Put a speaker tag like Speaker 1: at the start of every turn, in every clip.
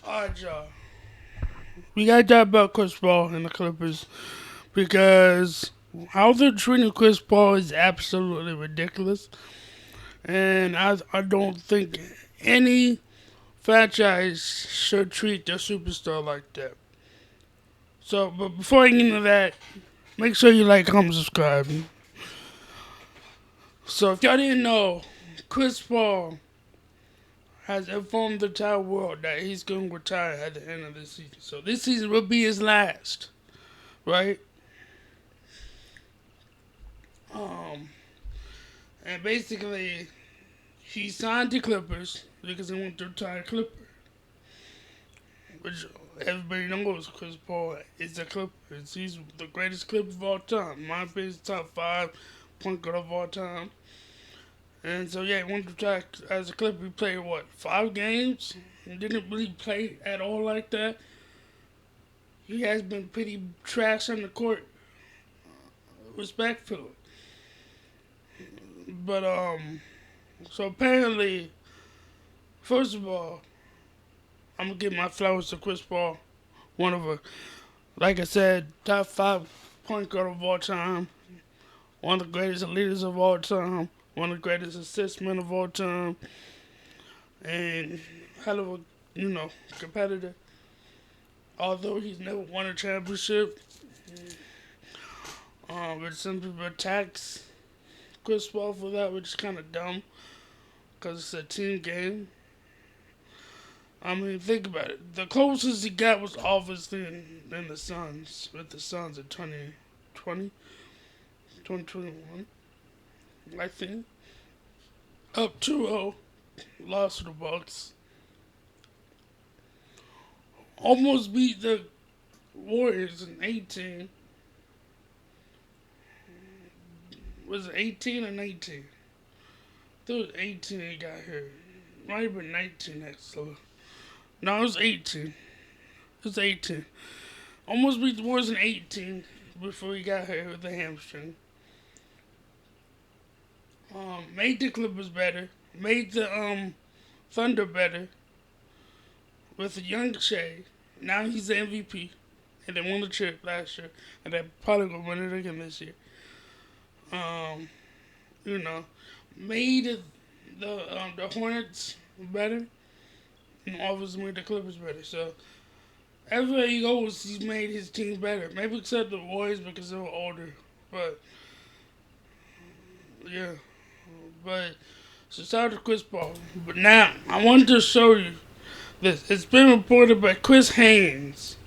Speaker 1: Alright, y'all. We gotta talk about Chris Paul and the Clippers because how they're treating Chris Paul is absolutely ridiculous. And I don't think any franchise should treat their superstar like that. So, but before I get into that, make sure you like, comment, subscribe. So, if y'all didn't know, Chris Paul has informed the entire world that he's going to retire at the end of this season. So, this season will be his last, right? Um, and basically, he signed the Clippers because he wanted to retire Clipper, which everybody knows Chris Paul is a Clipper. He's the greatest Clipper of all time. In my opinion, he's top five point guard of all time. And so, yeah, he wanted to retire as a Clipper. He played, what, 5 games? He didn't really play at all like that. He has been pretty trash on the court, respectfully. But, so apparently, first of all, I'm going to give my flowers to Chris Paul. One of a, like I said, top five point guard of all time. One of the greatest leaders of all time. One of the greatest assist men of all time. And hell of a, competitor. Although he's never won a championship. But some people attacks Chris Paul for that, which is kind of dumb. Because it's a team game. I mean, think about it. The closest he got was obviously in the Suns. With the Suns in 2020. 2021, I think. Up 2-0, lost to the Bucks. Almost beat the Warriors in 18. Was it 18 or 19? I think it was 18 he got hurt. Might have been 19 actually. No, it was 18. It was 18. Almost beat the Warriors in 18 before he got hurt with the hamstring. Made the Clippers better. Made the Thunder better with a young Shea. Now he's the MVP, and they won the chip last year, and they're probably gonna win it again this year. Um, you know, made the Hornets better, and obviously made the Clippers better. So everywhere he goes, he's made his team better. Maybe except the Warriors because they were older, but yeah. But so shout out to Chris Paul. But now I wanted to show you this. It's been reported by Chris Haynes.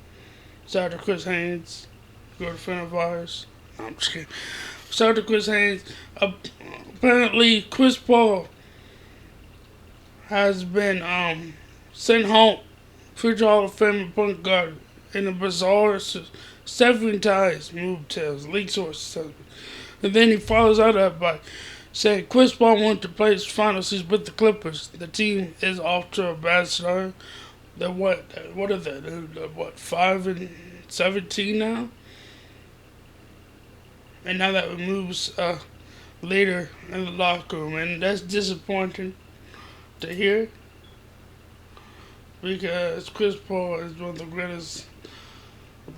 Speaker 1: Shout out to Chris Haynes, good friend of ours. No, I'm just kidding. Shout out to Chris Haynes. Apparently, Chris Paul has been sent home, future Hall of Fame point guard, in a bizarre severing ties move tells league sources. And then he follows out that by saying Chris Paul wanted to play his final season with the Clippers. The team is off to a bad start. They're what are they? They're what, 5-17 now? And now that moves later in the locker room, and that's disappointing to hear because Chris Paul is one of the greatest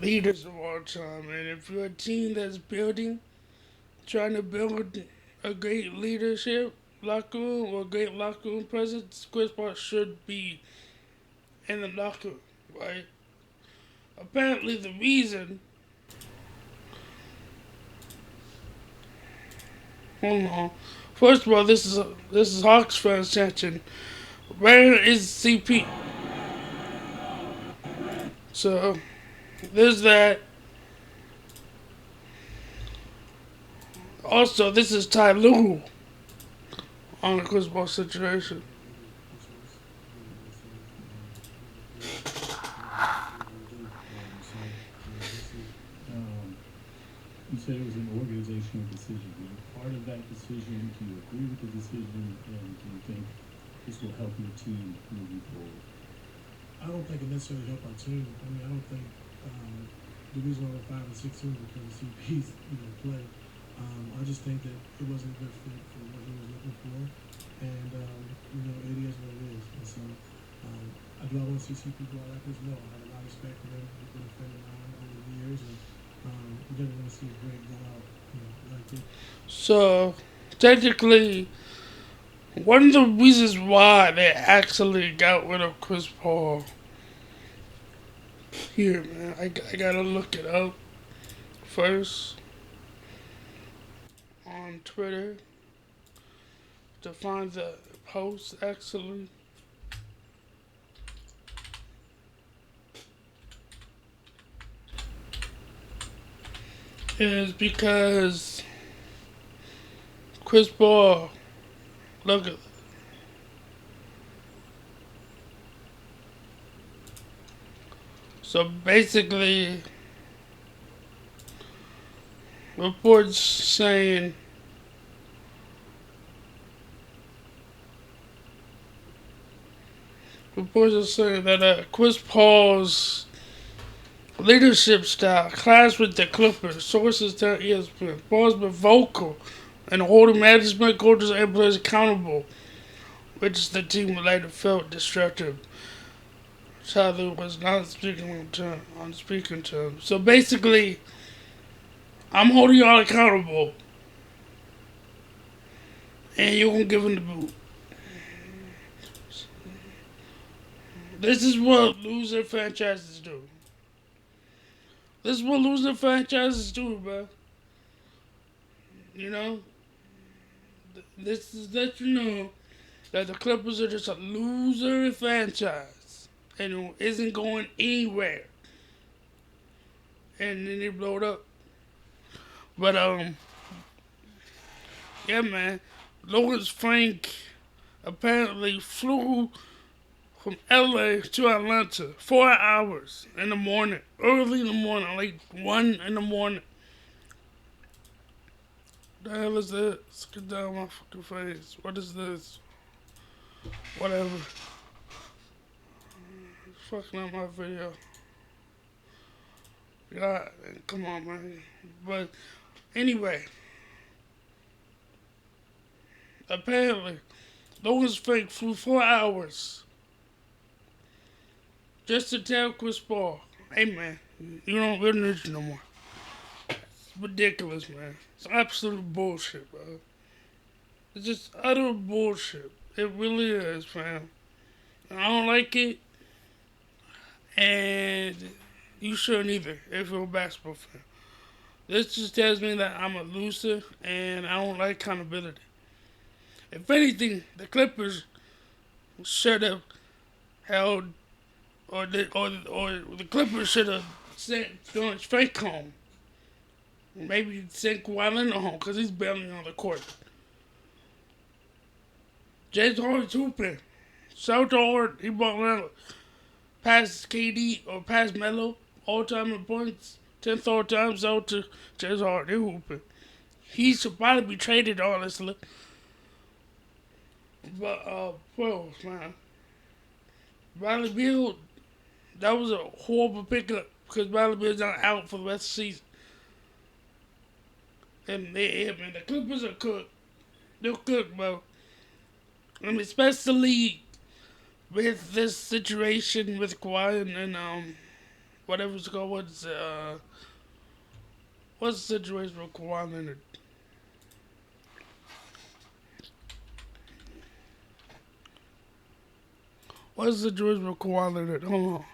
Speaker 1: leaders of all time. And if you're a team that's trying to build a great leadership locker room or great locker room presence, Chris Paul should be in the locker room, right? Apparently, the reason. Hold on. First of all, this is Hawks fans chanting, "Where is CP?" So there's that. Also, this is Ty Lue on the Chris Paul situation.
Speaker 2: You said it was an organizational decision. Were you part of that decision? Do you agree with the decision? And do you think this will help your team moving forward?
Speaker 3: I don't think it necessarily helped our team. I mean, I don't think the reason why we're 5-16 is because of CP's play. I just think that it wasn't a good fit for what he was looking for, and it is what it is. And so Do I want to see people like this? No, I have a lot of respect for them. They've been a friend of mine over the years, and you never want to see a great go out, like this.
Speaker 1: So technically, one of the reasons why they actually got rid of Chris Paul here, man, I gotta look it up first on Twitter to find the post actually. Is because Chris Paul, look at, so basically reports saying that Chris Paul's leadership style clashed with the Clippers. Sources tell ESPN. Paul's been vocal and holding management, coaches, and players accountable, which the team later felt destructive. Tyler was not on speaking terms. So basically, I'm holding y'all accountable, and you're gonna give him the boot. This is what loser franchises do. This is what loser franchises do, bro. You know, this is let you know that the Clippers are just a loser franchise and isn't going anywhere. And then they blow it up. But yeah, man. Lawrence Frank apparently flew from LA to Atlanta 4 hours in the morning, early in the morning, like 1 in the morning. The hell is this? Get down my fucking face. What is this? Whatever. It's fucking up my video. God, come on, man. But anyway, apparently, Lawrence Frank flew 4 hours just to tell Chris Paul, hey man, we don't need you no more. It's ridiculous, man. It's absolute bullshit, bro. It's just utter bullshit. It really is, fam. I don't like it, and you shouldn't either if you're a basketball fan. This just tells me that I'm a loser and I don't like accountability. If anything, the Clippers should have held, or the Clippers should have sent Lawrence Frank home. Maybe sent Kawhi Leonard home because he's barely on the court. James Harden's hooping. Shout out, he brought Leonard past KD or past Melo, all time in points. 10th all time, out to James Harden, they hooping. He should probably be traded, honestly. But, bro, man. Bradley Beal, that was a horrible pickup because Bradley Beal's not out for the rest of the season. And man, the Clippers are cooked. They're cooked, bro. I mean, especially with this situation with Kawhi and whatever it's called. What's the situation with Kawhi Leonard? What's the situation with Kawhi Leonard? Hold on.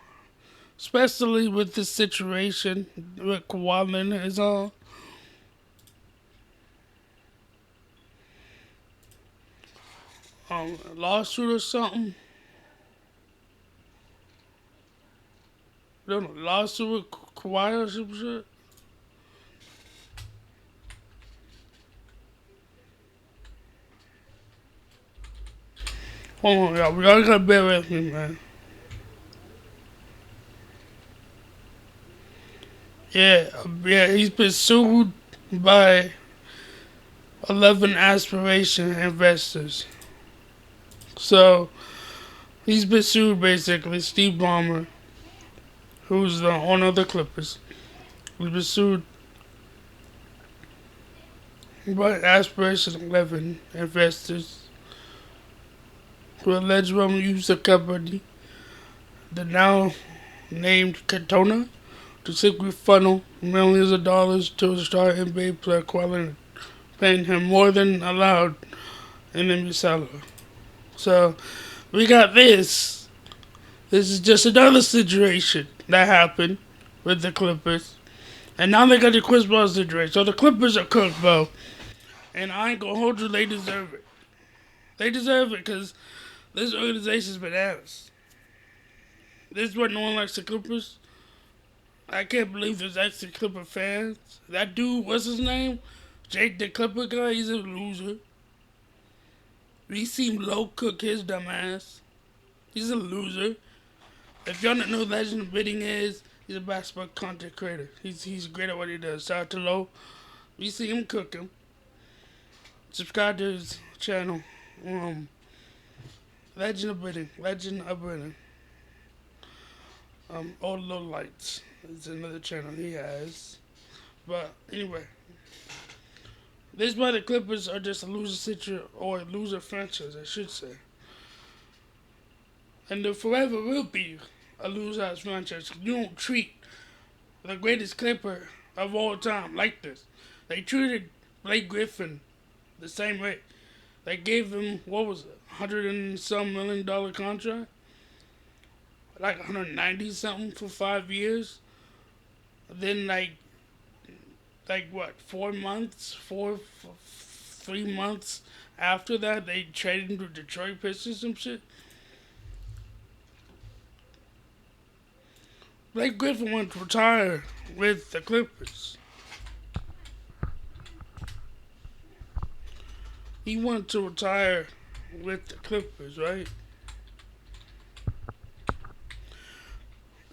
Speaker 1: Especially with this situation with Kawhi Leonard is lawsuit or something. No, lawsuit with Kawhi or some shit. Hold on, y'all. Y'all gotta bear with me, man. Yeah, he's been sued by 11 aspiration investors. So, he's been sued basically. Steve Ballmer, who's the owner of the Clippers, he's been sued by aspiration 11 investors who allegedly used the company the now named Katona to simply funnel millions of dollars to a star NBA player while paying him more than allowed in NBA salary. So we got this. This is just another situation that happened with the Clippers. And now they got the Chris Paul situation. So the Clippers are cooked, bro. And I ain't gonna hold you, they deserve it. They deserve it because this organization's bananas. This is what no one likes the Clippers. I can't believe there's actually Clipper fans. That dude, what's his name? Jake the Clipper guy, he's a loser. We seen Low cook his dumb ass. He's a loser. If y'all don't know who Legend of Bidding is, he's a basketball content creator. He's great at what he does. Shout out to Low. We see him cook him. Subscribe to his channel. Legend of Bidding. Legend of Bidding. All Low Lights. It's another channel he has. But anyway. This is why the Clippers are just a loser situation, or a loser franchise, I should say. And they forever will be a loser franchise. You don't treat the greatest Clipper of all time like this. They treated Blake Griffin the same way. They gave him, what was it, $100 and some million contract? Like 190 something for 5 years. Then what, 3 months after that, they traded him to Detroit Pistons and shit. Blake Griffin went to retire with the Clippers. He went to retire with the Clippers, right?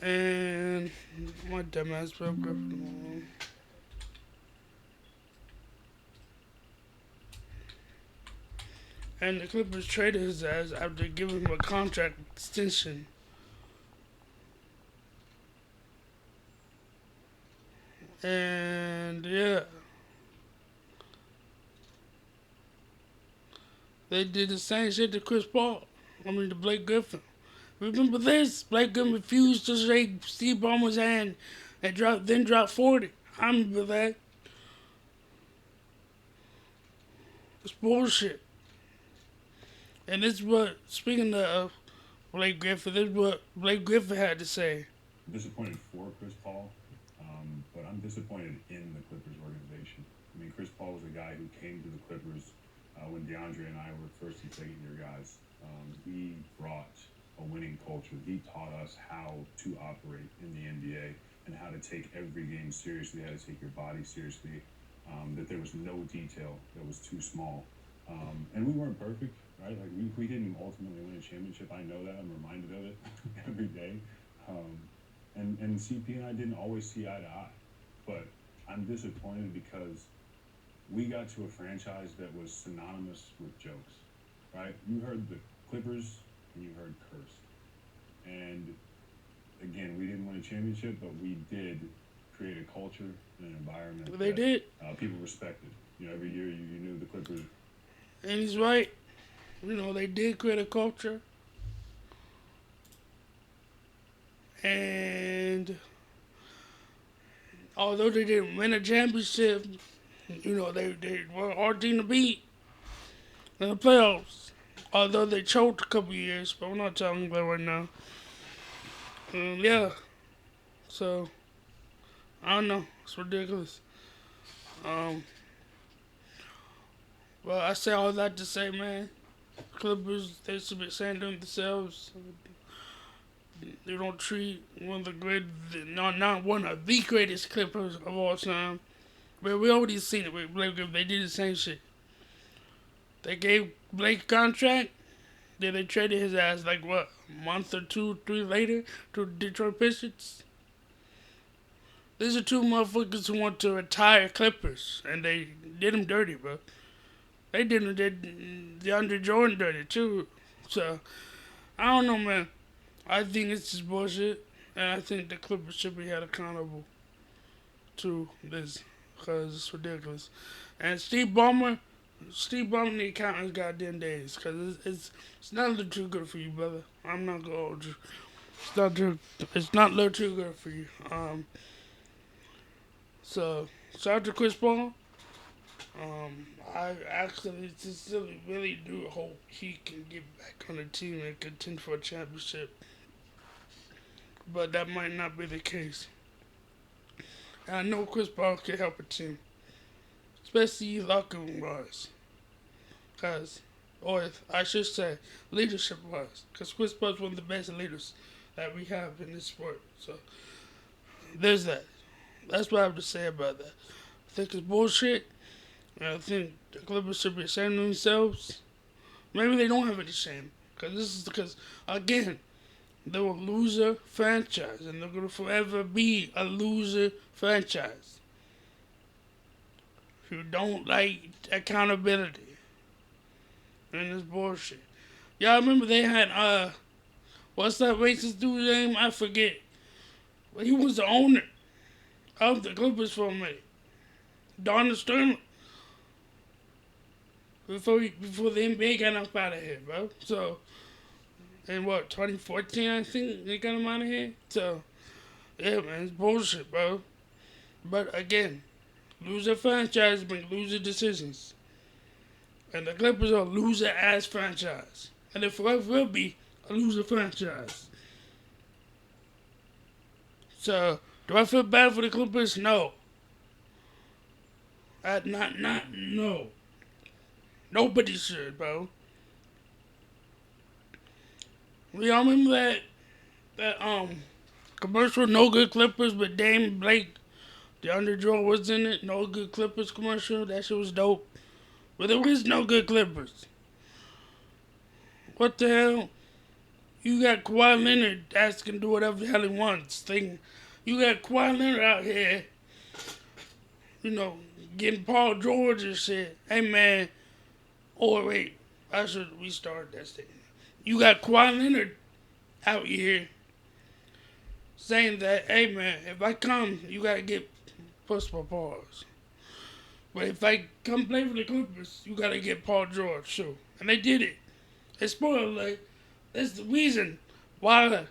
Speaker 1: And my dumbass Blake Griffin. And the Clippers traded his ass after giving him a contract extension. And yeah, they did the same shit to Chris Paul. To Blake Griffin. Remember this? Blake Griffin refused to shake Steve Ballmer's hand and then dropped 40. I remember that. It's bullshit. And this is what, speaking of Blake Griffin, this is what Blake Griffin had to say.
Speaker 4: I'm disappointed for Chris Paul, but I'm disappointed in the Clippers organization. I mean, Chris Paul was a guy who came to the Clippers when DeAndre and I were first and second year guys. He brought a winning culture. He taught us how to operate in the NBA and how to take every game seriously, how to take your body seriously, that there was no detail that was too small. And we weren't perfect, right? Like we didn't ultimately win a championship. I know that. I'm reminded of it every day. And CP and I didn't always see eye to eye. But I'm disappointed because we got to a franchise that was synonymous with jokes, right? You heard the Clippers and you heard cursed. And again, we didn't win a championship, but we did create a culture and an environment
Speaker 1: They did.
Speaker 4: People respected. Every year you knew the Clippers.
Speaker 1: And he's right. They did create a culture. And although they didn't win a championship, they were our team to beat in the playoffs. Although they choked a couple years, but we're not talking about right now. Yeah. So, I don't know. It's ridiculous. Well, I say all that to say, man, Clippers, they should be saying to themselves, they don't treat one of the great, not one of the greatest Clippers of all time. But we already seen it with Blake Griffin. They did the same shit. They gave Blake a contract, then they traded his ass a month or 2, 3 later to Detroit Pistons. These are two motherfuckers who want to retire Clippers, and they did them dirty, bro. They did DeAndre Jordan dirty, too. So, I don't know, man. I think it's just bullshit, and I think the Clippers should be held accountable to this, because it's ridiculous. And Steve Ballmer need to count his goddamn days, because it's not looking too good for you, brother. I'm not going to hold you. It's not too. It's not look too good for you. So shout out to Chris Paul. I actually sincerely really do hope he can get back on the team and contend for a championship. But that might not be the case. And I know Chris Paul can help a team, especially locker room wise. Cause, or I should say, leadership wise. Cause Chris Paul is one of the best leaders that we have in this sport. So there's that. That's what I have to say about that. I think it's bullshit. And I think the Clippers should be ashamed of themselves. Maybe they don't have any shame. Because this is because, again, they're a loser franchise. And they're going to forever be a loser franchise. Who don't like accountability. And it's bullshit. Y'all remember they had, what's that racist dude's name? I forget. But he was the owner of the Clippers for a minute. Donald Sterling. Before the NBA got him out of here, bro. So, in what, 2014, I think they got him out of here? So, yeah, man, it's bullshit, bro. But again, loser franchise make loser decisions. And the Clippers are a loser-ass franchise. And they forever will be a loser franchise. So, do I feel bad for the Clippers? No. No. Nobody should, bro. Y'all remember that commercial, No Good Clippers, but Dame Blake, the underdraw was in it? No Good Clippers commercial? That shit was dope. But there is no good Clippers. What the hell? You got Kawhi Leonard that can do whatever the hell he wants. You got Kawhi Leonard out here, getting Paul George and shit. Hey, man. Oh, wait. I should restart that statement. You got Kawhi Leonard out here saying that, hey, man, if I come, you got to get pushed for pause. But if I come play for the Clippers, you got to get Paul George, too. And they did it. And spoiler alert, that's the reason why the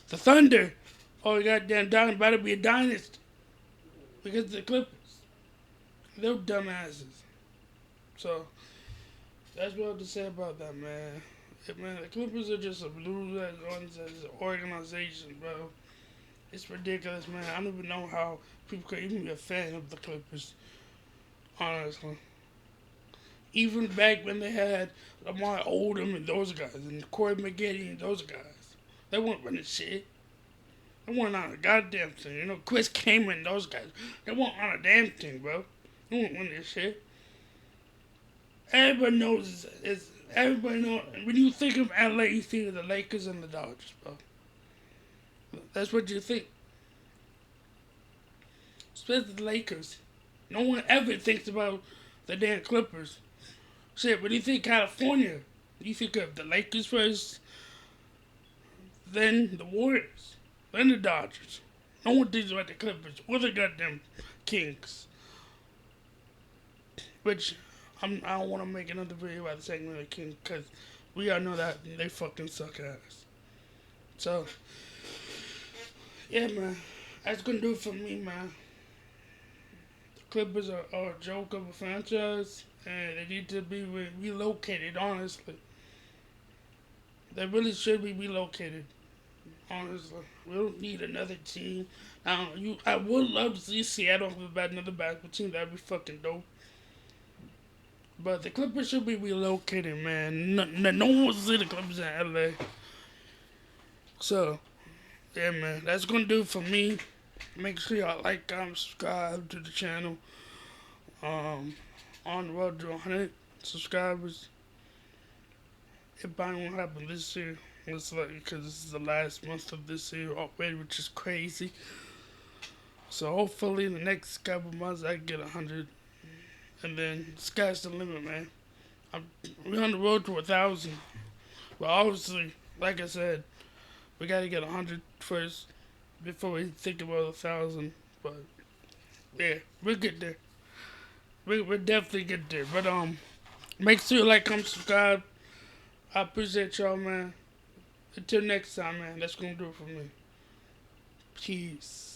Speaker 1: Thunder, oh, goddamn, about to be a dynasty. Because of the Clippers. They're dumbasses. So, that's what I have to say about that, man. Man, the Clippers are just a loser as an organization, bro. It's ridiculous, man. I don't even know how people could even be a fan of the Clippers. Honestly. Even back when they had Lamar Odom and those guys, and Corey McGiddy and those guys. They weren't running shit. They weren't on a goddamn thing. Chris Kaman and those guys. They weren't on a damn thing, bro. They weren't running shit. Everybody knows everybody knows. When you think of LA, you think of the Lakers and the Dodgers, bro. That's what you think. Especially the Lakers. No one ever thinks about the damn Clippers. Shit, when you think California, you think of the Lakers first, then the Warriors, then the Dodgers. No one thinks about the Clippers or the goddamn Kings. Which, I don't want to make another video about the Sacramento Kings because we all know that they fucking suck ass. So, yeah, man. That's going to do it for me, man. The Clippers are a joke of a franchise, and they need to be relocated, honestly. They really should be relocated, honestly. We don't need another team. I would love to see Seattle have another basketball team. That'd be fucking dope. But the Clippers should be relocated, man. No one wants to see the Clippers in LA. So, yeah, man. That's going to do it for me. Make sure y'all like, comment, subscribe to the channel. On the road to 100 subscribers. It probably won't happen this year. Most likely because this is the last month of this year already, which is crazy. So hopefully in the next couple months I can get 100. And then sky's the limit, man. We're on the road to 1,000. But obviously, like I said, we gotta get 100 first before we think about 1,000. But yeah, we'll get there. We'll definitely get there. But make sure you like, comment, subscribe. I appreciate y'all, man. Until next time, man. That's gonna do it for me. Peace.